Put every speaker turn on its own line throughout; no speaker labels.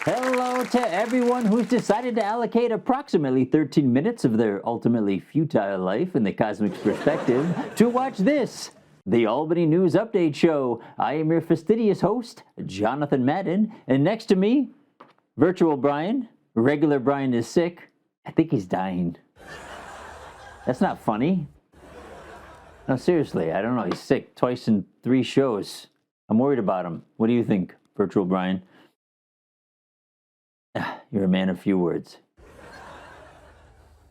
Hello to everyone who's decided to allocate approximately 13 minutes of their ultimately futile life in the cosmic's perspective to watch this, the Albany News Update Show. I am your fastidious host, Jonathan Madden, and next to me, Virtual Brian. Regular Brian is sick. I think he's dying. That's not funny. No, seriously, I don't know. He's sick twice in 3 shows. I'm worried about him. What do you think, Virtual Brian? You're a man of few words.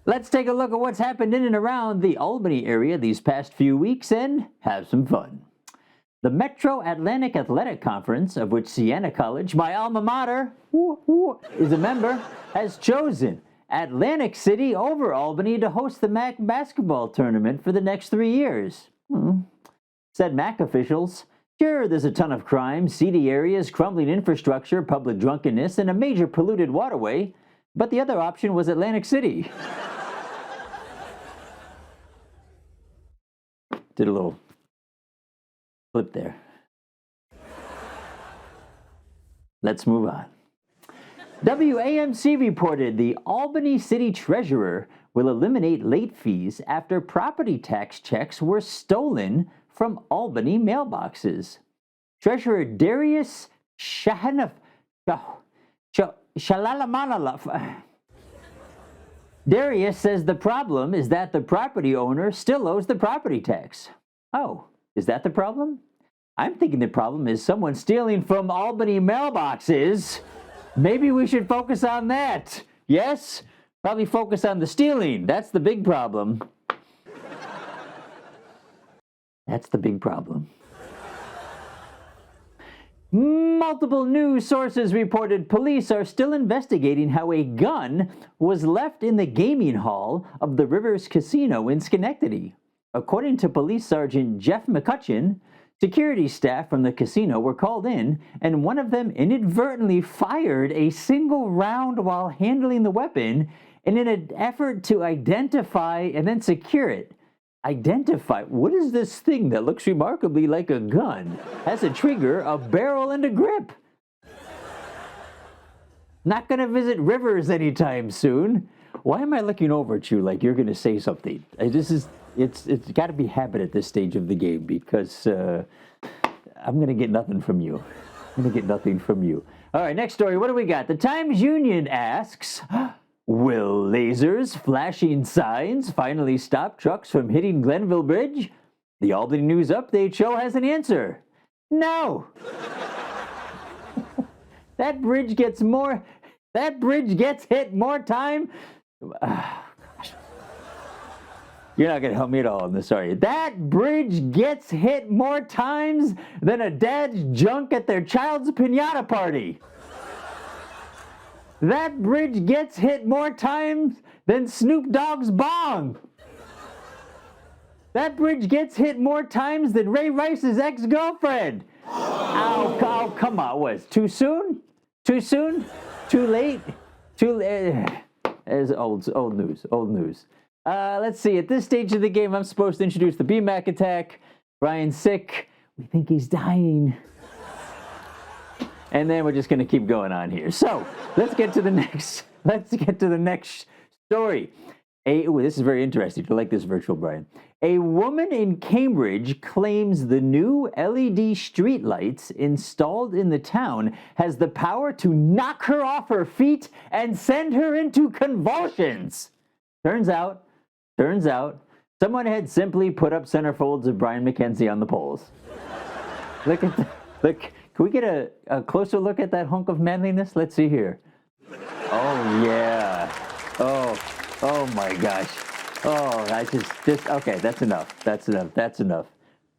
Let's take a look at what's happened in and around the Albany area these past few weeks and have some fun. The Metro Atlantic Athletic Conference, of which Siena College, my alma mater, is a member, has chosen Atlantic City over Albany to host the MAAC basketball tournament for the next 3 years. Said MAAC officials, sure, there's a ton of crime, seedy areas, crumbling infrastructure, public drunkenness, and a major polluted waterway, but the other option was Atlantic City. Did a little flip there. Let's move on. WAMC reported the Albany City Treasurer will eliminate late fees after property tax checks were stolen from Albany mailboxes. Treasurer Darius Darius says the problem is that the property owner still owes the property tax. Oh, is that the problem? I'm thinking the problem is someone stealing from Albany mailboxes. Maybe we should focus on that. Yes? Probably focus on the stealing. That's the big problem. That's the big problem. Multiple news sources reported police are still investigating how a gun was left in the gaming hall of the Rivers Casino in Schenectady. According to Police Sergeant Jeff McCutcheon, security staff from the casino were called in, and one of them inadvertently fired a single round while handling the weapon in an effort to identify and then secure it. Identify? What is this thing that looks remarkably like a gun? Has a trigger, a barrel, and a grip. Not going to visit Rivers anytime soon. Why am I looking over at you like you're going to say something? It's got to be habit at this stage of the game because I'm going to get nothing from you. I'm going to get nothing from you. All right, next story. What do we got? The Times Union asks, will lasers, flashing signs finally stop trucks from hitting Glenville Bridge? The Albany News Update Show has an answer. No. That bridge gets hit more time. You're not going to help me at all on this, are you? That bridge gets hit more times than a dad's junk at their child's piñata party. That bridge gets hit more times than Snoop Dogg's bong. That bridge gets hit more times than Ray Rice's ex-girlfriend. Ow, come on. What? Too soon? Too soon? Too late? It's old news. Let's see. At this stage of the game, I'm supposed to introduce the BMac attack. Brian's sick. We think he's dying. And then we're just going to keep going on here. So let's get to the next story. This is very interesting. You like this, Virtual Brian. A woman in Cambridge claims the new LED streetlights installed in the town has the power to knock her off her feet and send her into convulsions. Turns out, someone had simply put up centerfolds of Brian McKenzie on the poles. Look. Can we get a closer look at that hunk of manliness? Let's see here. Oh, yeah. Oh my gosh. Oh, okay, that's enough.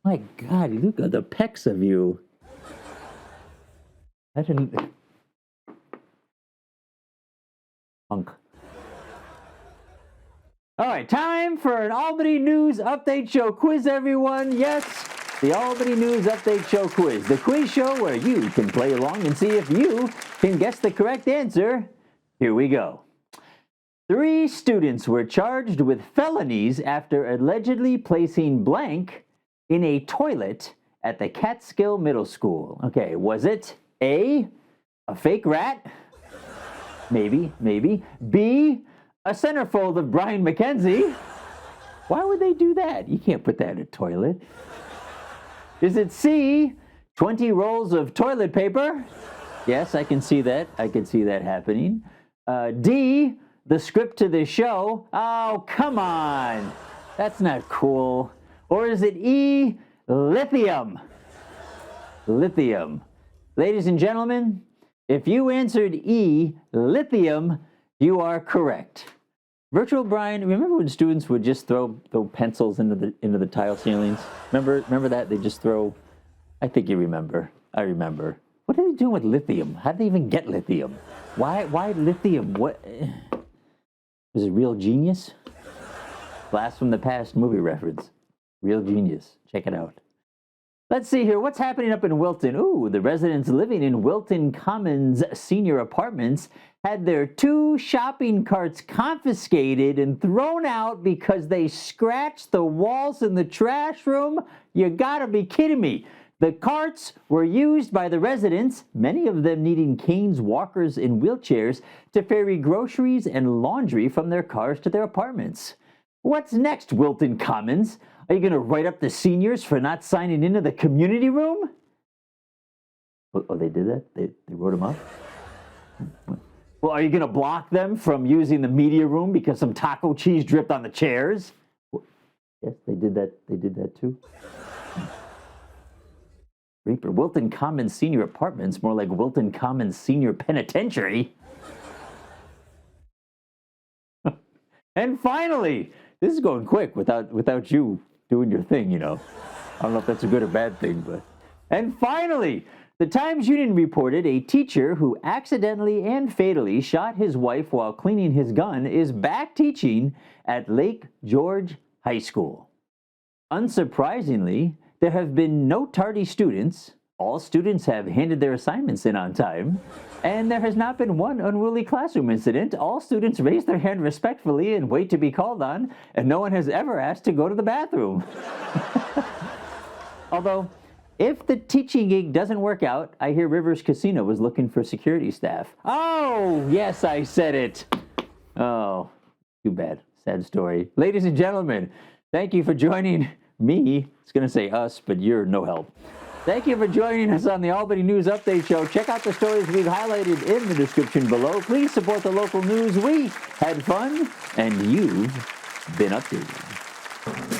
My God, look at the pecs of you. I didn't... Hunk. All right, time for an Albany News Update Show quiz, everyone. Yes. The Albany News Update Show quiz. The quiz show where you can play along and see if you can guess the correct answer. Here we go. 3 students were charged with felonies after allegedly placing blank in a toilet at the Catskill Middle School. Okay, was it A, a fake rat? Maybe. B, a centerfold of Brian McKenzie. Why would they do that? You can't put that in a toilet. Is it C, 20 rolls of toilet paper? Yes, I can see that. I can see that happening. D, the script to this show. Oh, come on. That's not cool. Or is it E, lithium? Lithium. Ladies and gentlemen, if you answered E, lithium, you are correct. Virtual Brian, remember when students would just throw pencils into the tile ceilings? Remember that? They just throw, I think you remember. I remember. What are they doing with lithium? How did they even get lithium? Why lithium? What? Is it Real Genius? Blast from the Past movie reference. Real Genius. Check it out. Let's see here. What's happening up in Wilton? Ooh, the residents living in Wilton Commons senior apartments had their 2 shopping carts confiscated and thrown out because they scratched the walls in the trash room. You gotta be kidding me. The carts were used by the residents, many of them needing canes, walkers, and wheelchairs, to ferry groceries and laundry from their cars to their apartments. What's next, Wilton Commons? Are you going to write up the seniors for not signing into the community room? Oh, they did that? They wrote them up? Well, are you going to block them from using the media room because some taco cheese dripped on the chairs? Yes, they did that. They did that too. Reaper, Wilton Commons Senior Apartments, more like Wilton Commons Senior Penitentiary. And finally, this is going quick without you doing your thing, you know. I don't know if that's a good or bad thing, but. And finally, the Times-Union reported a teacher who accidentally and fatally shot his wife while cleaning his gun is back teaching at Lake George High School. Unsurprisingly, there have been no tardy students. All students have handed their assignments in on time. And there has not been one unruly classroom incident. All students raise their hand respectfully and wait to be called on, and no one has ever asked to go to the bathroom. Although, if the teaching gig doesn't work out, I hear Rivers Casino was looking for security staff. Oh, yes, I said it. Oh, too bad. Sad story. Ladies and gentlemen, thank you for joining me. I was going to say us, but you're no help. Thank you for joining us on the Albany News Update Show. Check out the stories we've highlighted in the description below. Please support the local news. We had fun, and you've been updated.